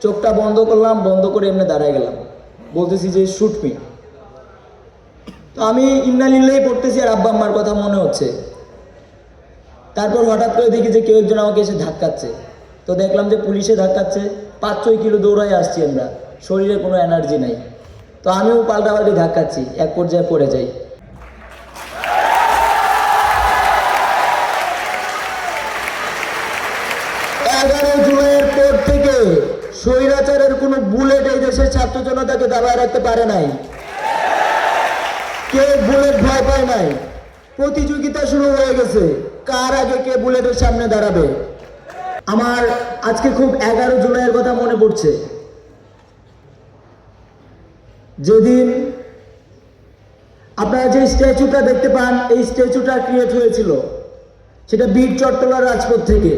চোখটা বন্ধ করলাম, বন্ধ করে এমনি দাঁড়ায় গেলাম, বলতেছি যে শুট মি। তো আমি ইন্নালিল্লাহি পড়তেছি আর আব্বা আম্মার কথা মনে হচ্ছে। তারপর হঠাৎ করে দেখি যে কেউ একজন আমাকে এসে ধাক্কাচ্ছে। তো দেখলাম যে পুলিশে ধাক্কাচ্ছে। 5-6 কিলো দৌড়াই আসছি আমরা, শরীরে কোনো এনার্জি নাই। তো আমিও পাল্টাপাল্টি ধাক্কাচ্ছি, এক পর্যায়ে পড়ে যাই। 11 জুলাইয়ের পর থেকে স্বৈরাচারের কোনো বুলেট এই দেশের ছাত্র জনতাকে দাবায় রাখতে পারে নাই। কেউ বুলেট ভয় পায় নাই। প্রতিযোগিতা শুরু হয়ে গেছে, কার আগে কে বুলেটের সামনে দাঁড়াবে। আমার আজকে খুব 11 জুলাইয়ের কথা মনে পড়ছে, যেদিন আপনারা যে স্ট্যাচুটা দেখতে পান, এই স্ট্যাচুটা ক্রিয়েট হয়েছিল সেটা বীর চট্টলার রাজপথ থেকে।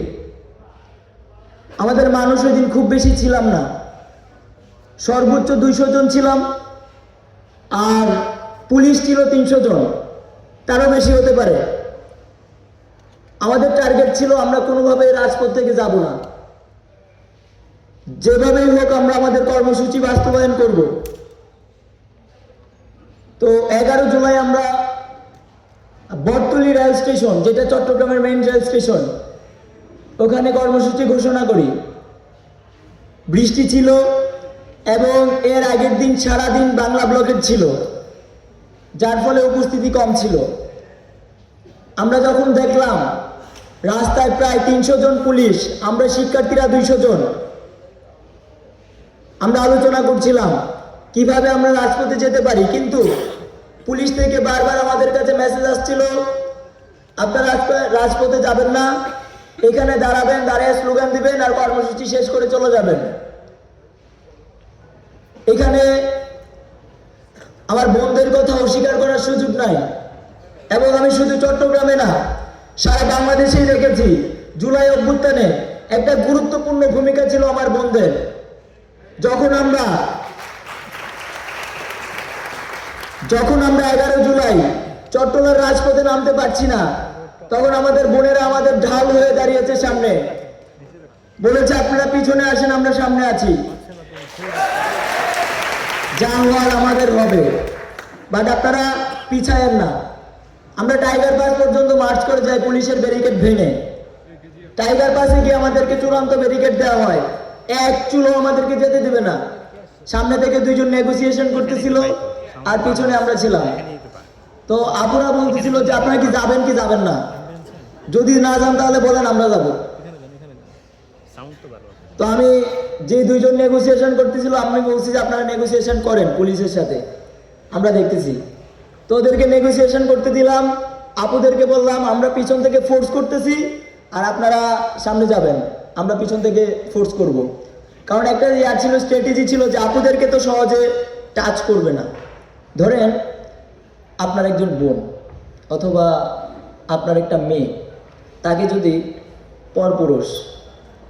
আমাদের মানুষ ওই দিন খুব বেশি ছিলাম না, সর্বোচ্চ 200 জন ছিলাম, আর পুলিশ ছিল 300 জন, তারও বেশি হতে পারে। আমাদের টার্গেট ছিল আমরা কোনোভাবে রাজপথ থেকে যাব না, যেভাবেই হোক আমরা আমাদের কর্মসূচি বাস্তবায়ন করব। তো 11 জুলাই আমরা বটতলী রেল স্টেশন, যেটা চট্টগ্রামের মেইন রেল স্টেশন, ওখানে কর্মসূচি ঘোষণা করি। বৃষ্টি ছিল এবং এর আগের দিন সারাদিন বাংলা ব্লকেট ছিল, যার ফলে উপস্থিতি কম ছিল। আমরা যখন দেখলাম রাস্তায় প্রায় 300 জন পুলিশ, আমরা শিক্ষার্থীরা 200 জন, আমরা আলোচনা করছিলাম কিভাবে আমরা রাজপথে যেতে পারি। কিন্তু পুলিশ থেকে বারবার আমাদের কাছে মেসেজ আসছিল, আপনারা রাজপথে যাবেন না, এখানে দাঁড়াবেন, দাঁড়িয়ে স্লোগান দিবেন আর কর্মসূচি শেষ করে চলে যাবেন। এখানে আমার বোনদের কথা অস্বীকার করার সুযোগ নাই, এবং আমি শুধু চট্টগ্রামে না, সারা বাংলাদেশেই দেখেছি জুলাই অভ্যুত্থানে একটা গুরুত্বপূর্ণ ভূমিকা ছিল আমার বোনদের। যখন আমরা 11 জুলাই চট্টলার রাজপথে নামতে পারছি না, তখন আমাদের বোনেরা আমাদের ঢাল হয়ে দাঁড়িয়েছে সামনে, বলেছে আপনারা পিছনে আসেন, আমরা সামনে আছি, যা হওয়ার আমাদের হবে, বাট আপনারা পিছায়েন না। আমরা টাইগার পাস পর্যন্ত মার্চ করে যাই পুলিশের ব্যারিকেড ভেঙে। টাইগার পাসে গিয়ে আমাদেরকে চূড়ান্ত ব্যারিকেড দেওয়া হয়, এক চুলো আমাদেরকে যেতে দেবে না। সামনে থেকে 2 জন নেগোসিয়েশন করতেছিল আর পিছনে আমরা ছিলাম। তো আপুরা বলতেছিল যে আপনারা কি যাবেন কি যাবেন না, যদি না যান তাহলে বলেন, আমরা যাব। তো আমি যে 2 জন নেগোসিয়েশন করতেছিল, আমি বলছি যে আপনারা নেগোসিয়েশন করেন পুলিশের সাথে, আমরা দেখতেছি। তো ওদেরকে নেগোসিয়েশন করতে দিলাম, আপুদেরকে বললাম আমরা পিছন থেকে ফোর্স করতেছি আর আপনারা সামনে যাবেন, আমরা পিছন থেকে ফোর্স করব। কারণ একটা ইয়া ছিল, স্ট্র্যাটেজি ছিল যে আপুদেরকে তো সহজে টাচ করবে না। ধরেন আপনার একজন বোন অথবা আপনার একটা মেয়ে, তাকে যদি পরপুরুষ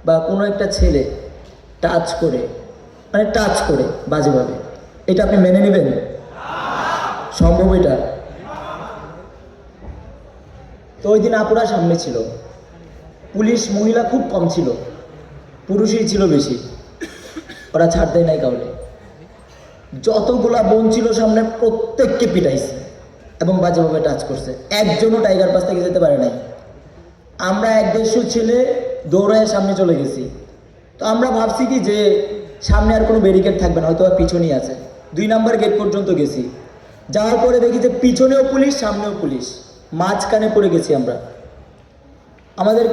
বা কোনো একটা ছেলে টাচ করে, মানে টাচ করে বাজেভাবে, এটা আপনি মেনে নেবেন? সম্ভব এটা? তো ওই দিন আপুরা সামনে ছিল, পুলিশ মহিলা খুব কম ছিল, পুরুষই ছিল বেশি। ওরা ছাড় দেয় নাই কাউকে। যতগুলা বোন ছিল সামনে প্রত্যেককে পিটাইছে এবং বাজেভাবে টাচ করছে, একজনও টাইগার পাস থেকে যেতে পারে নাই। আমরা 1-150 ছেলে দৌড়ায় সামনে চলে গেছি। তো আমরা ভাবছি কি যে সামনে আর কোনো ব্যারিকেড থাকবে না, হয়তো পিছনেই আছে। 2 নাম্বার গেট পর্যন্ত গেছি, যাওয়ার পরে দেখি যে পিছনেও পুলিশ, সামনেও পুলিশ, মাঝখানে পড়ে গেছি আমরা। আমাদের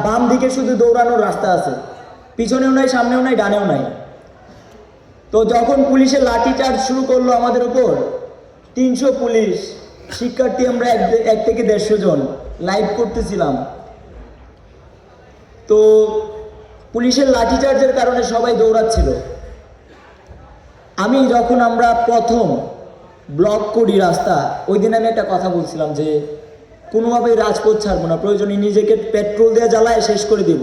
বাম দিকে শুধু দৌড়ানোর রাস্তা আছে, পিছনেও নাই, সামনেও নাই, ডানেও নাই। তো যখন পুলিশের লাঠি চার্জ শুরু করলো আমাদের উপর, 300 পুলিশ, শিক্ষার্থী আমরা 1 থেকে 150 জন লাইভ করতেছিলাম। তো পুলিশের লাঠি চার্জের কারণে সবাই দৌড়াচ্ছিল। আমি যখন আমরা প্রথম ব্লক করি রাস্তা, ওই দিন আমি একটা কথা বলছিলাম যে কোনোভাবেই রাজপথ ছাড়বো না, প্রয়োজনে নিজেকে পেট্রোল দিয়ে জ্বালায় শেষ করে দিব,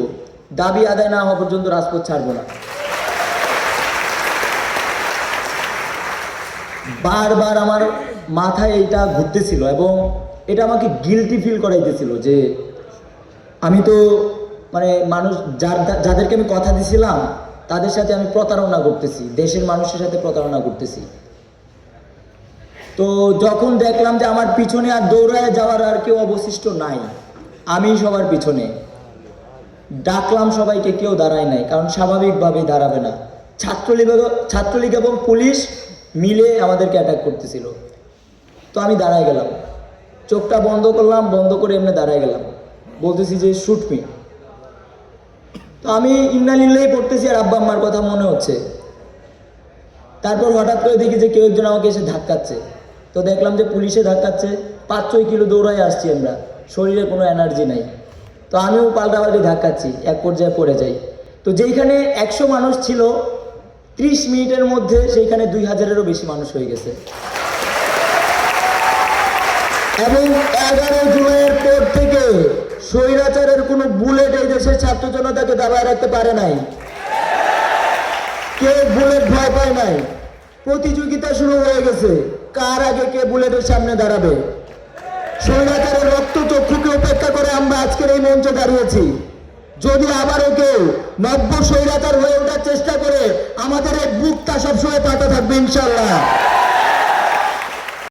দাবি আদায় না হওয়া পর্যন্ত রাজপথ ছাড়বো না। বারবার আমার মাথায় এইটা ঘুরতেছিল এবং এটা আমাকে গিলটি ফিল করাইতেছিল যে আমি তো মানে মানুষ যাদেরকে আমি কথা দিছিলাম তাদের সাথে আমি প্রতারণা করতেছি, দেশের মানুষের সাথে প্রতারণা করতেছি। তো যখন দেখলাম যে আমার পিছনে আর দৌড়ায় যাওয়ার আর কেউ অবশিষ্ট নাই, আমি সবার পিছনে ডাকলাম সবাইকে, কেউ দাঁড়ায় নাই, কারণ স্বাভাবিকভাবেই দাঁড়াবে না। ছাত্রলীগ এবং পুলিশ মিলে আমাদেরকে অ্যাটাক করতেছিল। তো আমি দাঁড়ায় গেলাম, চোখটা বন্ধ করলাম, বন্ধ করে এমনি দাঁড়ায় গেলাম, বলতেছি যে শুট মি। তো আমি ইন্নালিল্লাহি পড়তেছি আর আব্বা আম্মার কথা মনে হচ্ছে। তারপর হঠাৎ করে দেখি যে কেউ একজন আমাকে এসে ধাক্কাচ্ছে। তো দেখলাম যে পুলিশে ধাক্কাচ্ছে, 5-6 কিলো দৌড়াই আসছি আমরা, শরীরে কোনো এনার্জি নাই। তো আমিও পাল্টাপাল্টি ধাক্কাচ্ছি, এক পর্যায়ে পড়ে যাই। তো যেইখানে 100 মানুষ ছিল, 30 মিনিটের মধ্যে সেইখানে 2000-এরও বেশি মানুষ হয়ে গেছে। এবং 11 জুলাইয়ের পর থেকে স্বৈরাচারের কোনো বুলেট এই দেশের ছাত্র জনতাকে দাবায় রাখতে পারে নাই। কেউ বুলেট ভয় পায় নাই। প্রতিযোগিতা শুরু হয়ে গেছে, কার আগে কে বুলেটের সামনে দাঁড়াবে। স্বৈরাচারের রক্তচক্ষুকে উপেক্ষা করে আমরা আজকের এই মঞ্চে দাঁড়িয়েছি। যদি আবারও কেউ নব্য স্বৈরাচার হয়ে ওঠার চেষ্টা করে, আমাদের এই বুকটা সবসময় পাতা থাকবে ইনশাল্লাহ।